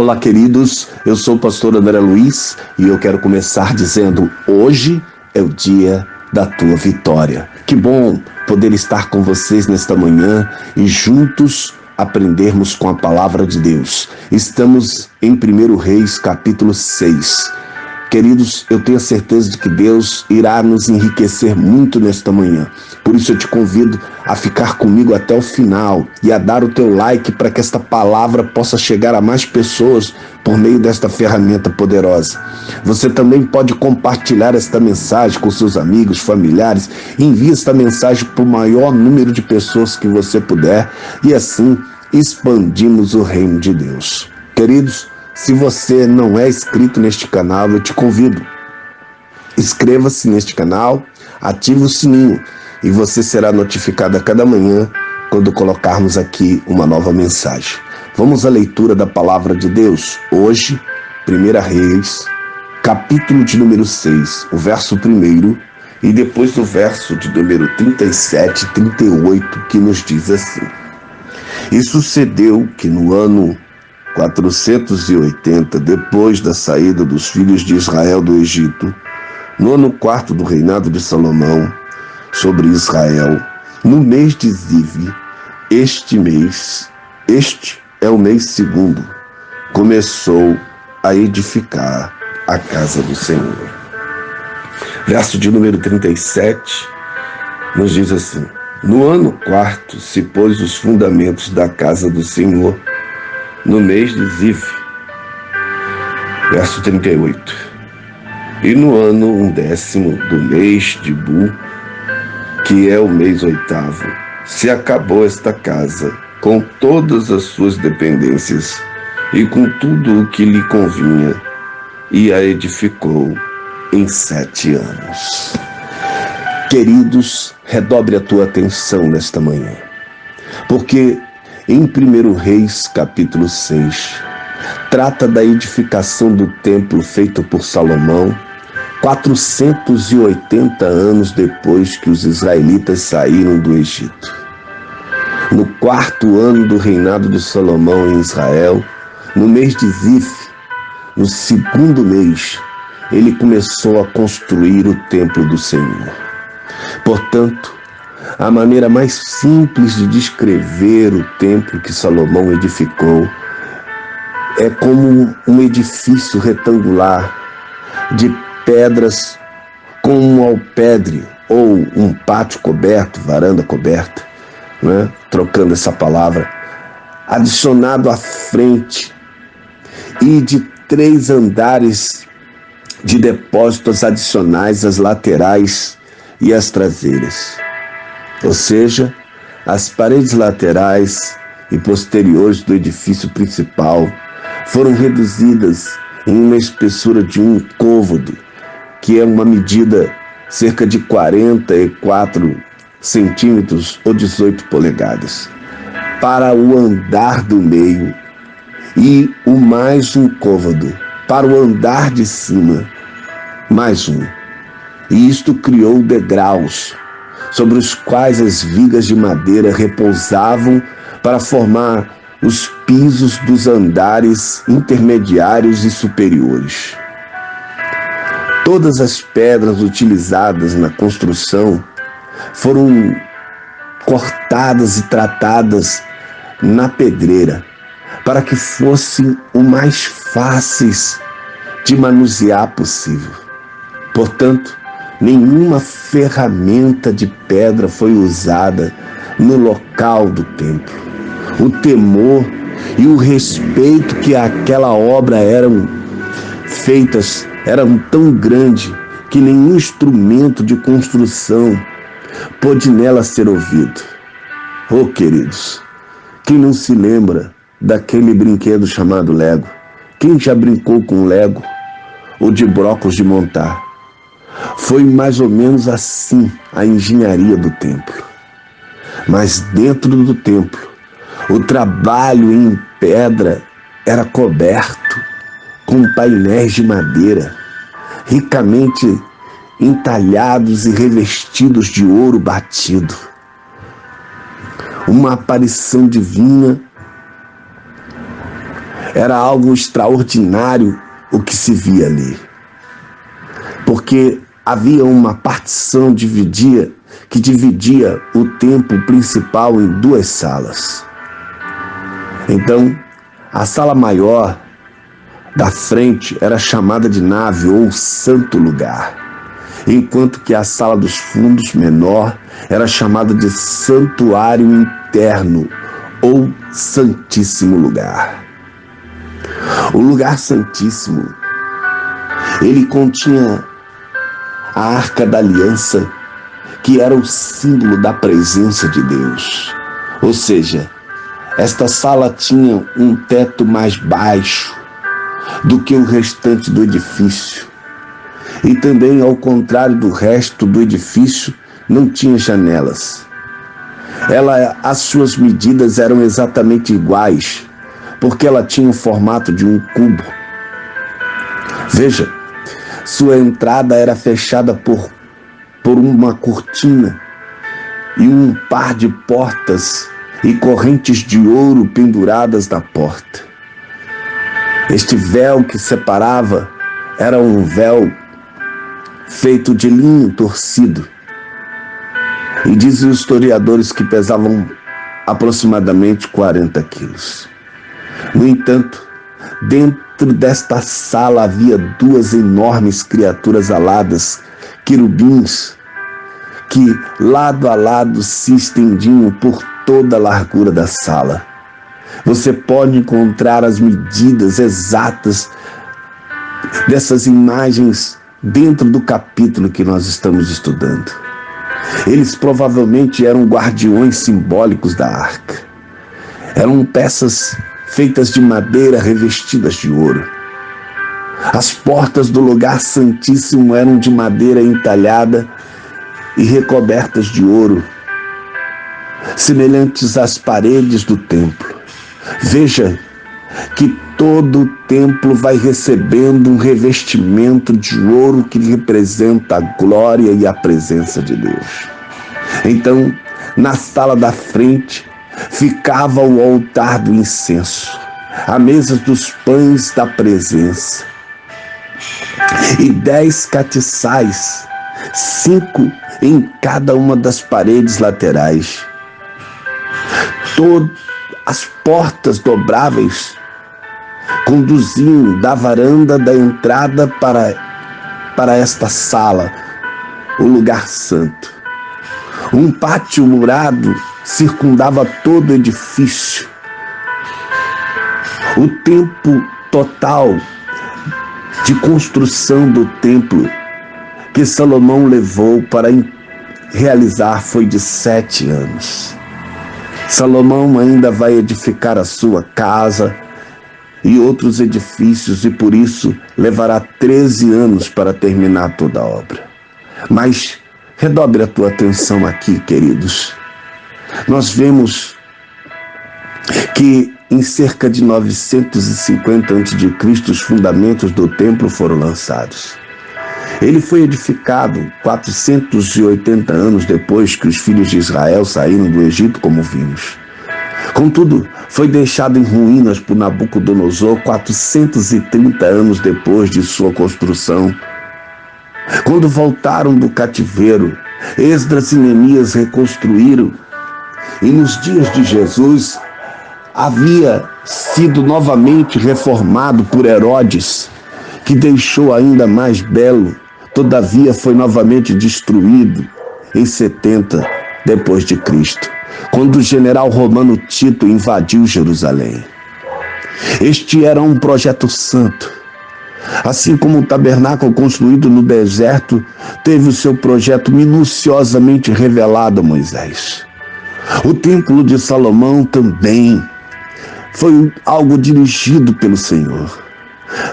Olá, queridos, eu sou o pastor André Luiz e eu quero começar dizendo: hoje é o dia da tua vitória. Que bom poder estar com vocês nesta manhã e juntos aprendermos com a palavra de Deus. Estamos em 1 Reis, capítulo 6. Queridos, eu tenho a certeza de que Deus irá nos enriquecer muito nesta manhã. Por isso eu te convido a ficar comigo até o final e a dar o teu like para que esta palavra possa chegar a mais pessoas por meio desta ferramenta poderosa. Você também pode compartilhar esta mensagem com seus amigos, familiares. Envie esta mensagem para o maior número de pessoas que você puder e assim expandimos o reino de Deus. Queridos, se você não é inscrito neste canal, eu te convido. Inscreva-se neste canal, ative o sininho e você será notificado a cada manhã quando colocarmos aqui uma nova mensagem. Vamos à leitura da palavra de Deus. Hoje, 1 Reis, capítulo de número 6, o verso 1 e depois do verso de número 37 e 38, que nos diz assim: E sucedeu que no ano 480, depois da saída dos filhos de Israel do Egito, no ano 4º do reinado de Salomão sobre Israel, no mês de Ziv, este é o mês 2º, começou a edificar a casa do Senhor. Verso de número 37 nos diz assim: No ano 4º se pôs os fundamentos da casa do Senhor, no mês de Ziv. Verso 38. E no ano 10º do mês de Bu, que é o mês 8º, se acabou esta casa, com todas as suas dependências e com tudo o que lhe convinha, e a edificou em 7 anos. Queridos, redobre a tua atenção nesta manhã, porque em 1 Reis, capítulo 6, trata da edificação do templo feito por Salomão, 480 anos depois que os israelitas saíram do Egito. No 4º ano do reinado de Salomão em Israel, no mês de Ziv, no 2º mês, ele começou a construir o templo do Senhor. Portanto, a maneira mais simples de descrever o templo que Salomão edificou é como um edifício retangular de pedras com um alpendre ou um pátio coberto, varanda coberta, né? Trocando essa palavra, adicionado à frente, e de 3 andares de depósitos adicionais às laterais e às traseiras. Ou seja, as paredes laterais e posteriores do edifício principal foram reduzidas em uma espessura de 1 côvado, que é uma medida cerca de 44 centímetros ou 18 polegadas, para o andar do meio, e o mais 1 côvado para o andar de cima, mais 1. E isto criou degraus sobre os quais as vigas de madeira repousavam para formar os pisos dos andares intermediários e superiores. Todas as pedras utilizadas na construção foram cortadas e tratadas na pedreira para que fossem o mais fáceis de manusear possível. Portanto, nenhuma ferramenta de pedra foi usada no local do templo. O temor e o respeito que àquela obra eram feitas eram tão grande que nenhum instrumento de construção pôde nela ser ouvido. Oh, queridos, quem não se lembra daquele brinquedo chamado Lego? Quem já brincou com Lego ou de blocos de montar? Foi mais ou menos assim a engenharia do templo. Mas dentro do templo, o trabalho em pedra era coberto com painéis de madeira, ricamente entalhados e revestidos de ouro batido. Uma aparição divina Era algo extraordinário o que se via ali, porque havia uma partição que dividia o templo principal em duas salas. Então, a sala maior da frente era chamada de nave ou santo lugar, enquanto que a sala dos fundos menor era chamada de santuário interno ou santíssimo lugar. O lugar santíssimo, ele continha a Arca da Aliança, que era o símbolo da presença de Deus. Ou seja, esta sala tinha um teto mais baixo do que o restante do edifício. E também, ao contrário do resto do edifício, não tinha janelas. As suas medidas eram exatamente iguais, porque ela tinha o formato de um cubo. Veja, sua entrada era fechada por uma cortina e um par de portas e correntes de ouro penduradas na porta. Este véu que separava era um véu feito de linho torcido. E dizem os historiadores que pesavam aproximadamente 40 quilos. No entanto, dentro desta sala havia duas enormes criaturas aladas, querubins, que lado a lado se estendiam por toda a largura da sala. Você pode encontrar as medidas exatas dessas imagens dentro do capítulo que nós estamos estudando. Eles provavelmente eram guardiões simbólicos da arca. Eram peças feitas de madeira revestidas de ouro. As portas do lugar santíssimo eram de madeira entalhada e recobertas de ouro, semelhantes às paredes do templo. Veja que todo o templo vai recebendo um revestimento de ouro que representa a glória e a presença de Deus. Então, na sala da frente, ficava o altar do incenso, a mesa dos pães da presença, e 10 castiçais, 5 em cada uma das paredes laterais. Todas as portas dobráveis conduziam da varanda da entrada para esta sala, o lugar santo. Um pátio murado circundava todo o edifício. O tempo total de construção do templo que Salomão levou para realizar foi de 7 anos. Salomão ainda vai edificar a sua casa e outros edifícios, e por isso levará 13 anos para terminar toda a obra. Mas redobre a tua atenção aqui, queridos. Nós vemos que em cerca de 950 a.C., os fundamentos do templo foram lançados. Ele foi edificado 480 anos depois que os filhos de Israel saíram do Egito, como vimos. Contudo, foi deixado em ruínas por Nabucodonosor 430 anos depois de sua construção. Quando voltaram do cativeiro, Esdras e Neemias reconstruíram, e nos dias de Jesus havia sido novamente reformado por Herodes, que deixou ainda mais belo. Todavia foi novamente destruído em 70 depois de Cristo, quando o general romano Tito invadiu Jerusalém. Este era um projeto santo. Assim como o tabernáculo construído no deserto teve o seu projeto minuciosamente revelado a Moisés. O templo de Salomão também foi algo dirigido pelo Senhor.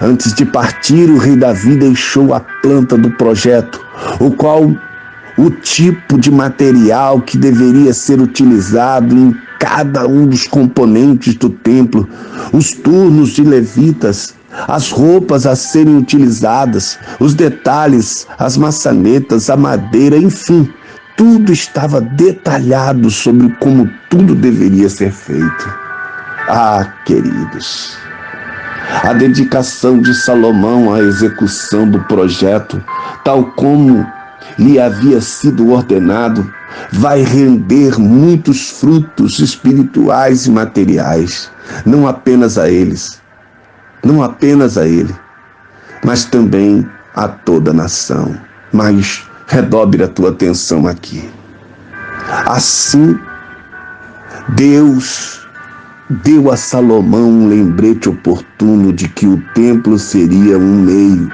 Antes de partir, o rei Davi deixou a planta do projeto, o qual o tipo de material que deveria ser utilizado em cada um dos componentes do templo, os turnos de levitas, as roupas a serem utilizadas, os detalhes, as maçanetas, a madeira, enfim, tudo estava detalhado sobre como tudo deveria ser feito. Ah, queridos, A dedicação de Salomão à execução do projeto, tal como lhe havia sido ordenado, vai render muitos frutos espirituais e materiais, não apenas a ele, mas também a toda a nação. Mas redobre a tua atenção aqui. Assim, Deus deu a Salomão um lembrete oportuno de que o templo seria um meio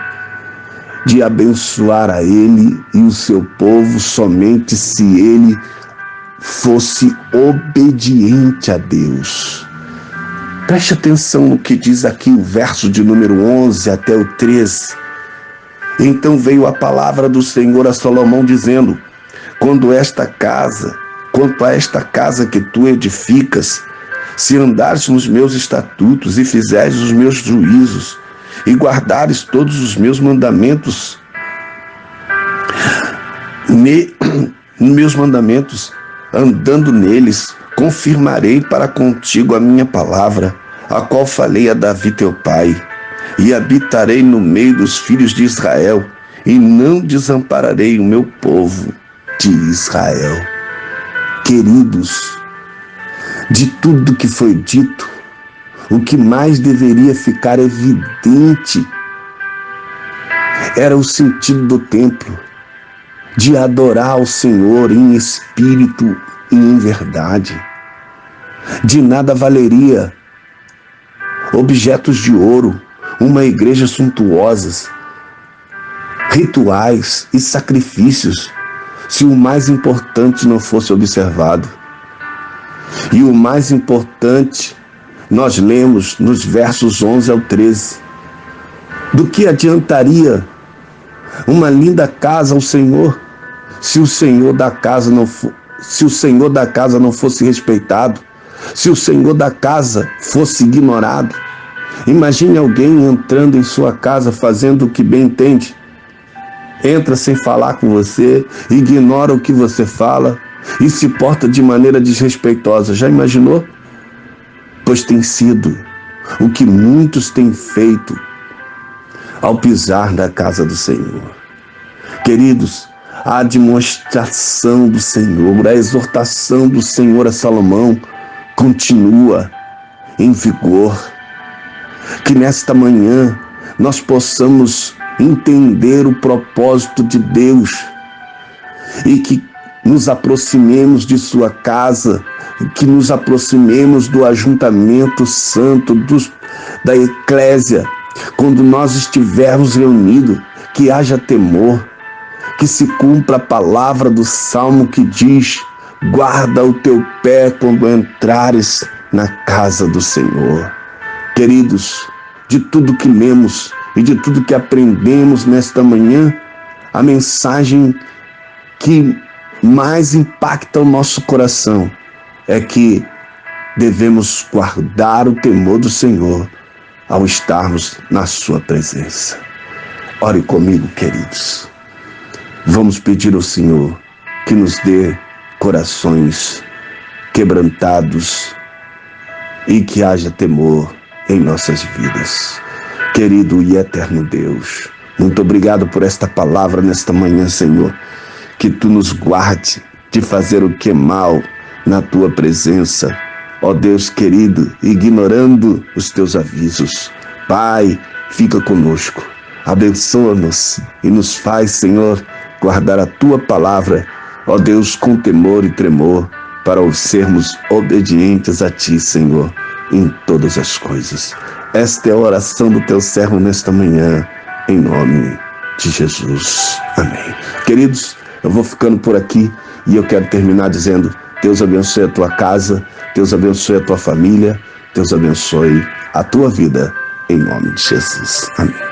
de abençoar a ele e o seu povo somente se ele fosse obediente a Deus. Preste atenção no que diz aqui o verso de número 11 até o 13. Então veio a palavra do Senhor a Salomão dizendo: quanto a esta casa que tu edificas, se andares nos meus estatutos e fizeres os meus juízos e guardares todos os meus mandamentos, andando neles, confirmarei para contigo a minha palavra, a qual falei a Davi teu pai, e habitarei no meio dos filhos de Israel, e não desampararei o meu povo de Israel. Queridos, de tudo que foi dito, o que mais deveria ficar evidente era o sentido do templo, de adorar ao Senhor em espírito e em verdade. De nada valeria objetos de ouro, uma igreja suntuosa, rituais e sacrifícios, se o mais importante não fosse observado. E o mais importante, nós lemos nos versos 11 ao 13. Do que adiantaria uma linda casa ao Senhor, se o Senhor da casa não fosse respeitado, se o Senhor da casa fosse ignorado? Imagine alguém entrando em sua casa fazendo o que bem entende. Entra sem falar com você, ignora o que você fala e se porta de maneira desrespeitosa. Já imaginou? Pois tem sido o que muitos têm feito ao pisar na casa do Senhor. Queridos, a demonstração do Senhor, a exortação do Senhor a Salomão continua em vigor. Que nesta manhã nós possamos entender o propósito de Deus e que nos aproximemos de sua casa, que nos aproximemos do ajuntamento santo, da eclésia. Quando nós estivermos reunidos, que haja temor, que se cumpra a palavra do Salmo que diz: guarda o teu pé quando entrares na casa do Senhor. Queridos, de tudo que lemos e de tudo que aprendemos nesta manhã, a mensagem que mais impacta o nosso coração é que devemos guardar o temor do Senhor ao estarmos na sua presença. Ore comigo, queridos. Vamos pedir ao Senhor que nos dê corações quebrantados e que haja temor em nossas vidas. Querido e eterno Deus, muito obrigado por esta palavra nesta manhã, Senhor. Que Tu nos guarde de fazer o que é mal na Tua presença, ó Deus querido, ignorando os Teus avisos. Pai, fica conosco, abençoa-nos e nos faz, Senhor, guardar a Tua palavra, ó Deus, com temor e tremor, para sermos obedientes a Ti, Senhor, em todas as coisas. Esta é a oração do Teu servo nesta manhã, em nome de Jesus. Amém. Queridos, eu vou ficando por aqui e eu quero terminar dizendo: Deus abençoe a tua casa, Deus abençoe a tua família, Deus abençoe a tua vida, em nome de Jesus. Amém.